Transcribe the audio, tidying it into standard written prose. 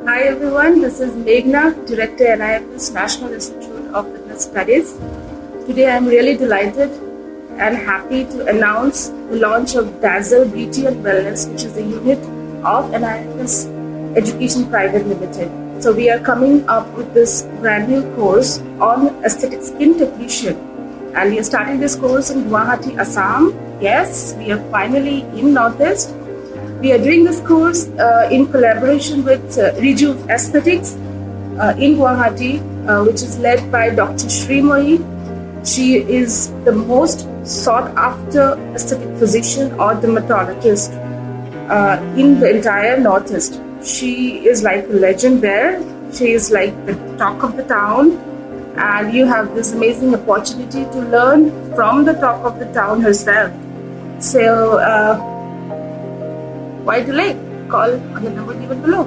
Hi everyone, this is Meghna, Director NIFS National Institute of Fitness Studies. Today I am really delighted and happy to announce the launch of Dazzle Beauty and Wellness, which is a unit of NIFS Education Private Limited. So we are coming up with this brand new course on aesthetic skin technician, and we are starting this course in Guwahati, Assam. Yes, we are finally in Northeast. We are doing this course in collaboration with Rejuve Aesthetics in Guwahati, which is led by Dr. Shrimoyi. She is the most sought after aesthetic physician or dermatologist in the entire Northeast. She is like a legend there. She is like the talk of the town, and you have this amazing opportunity to learn from the talk of the town herself. So, why delay? Call on the number given below.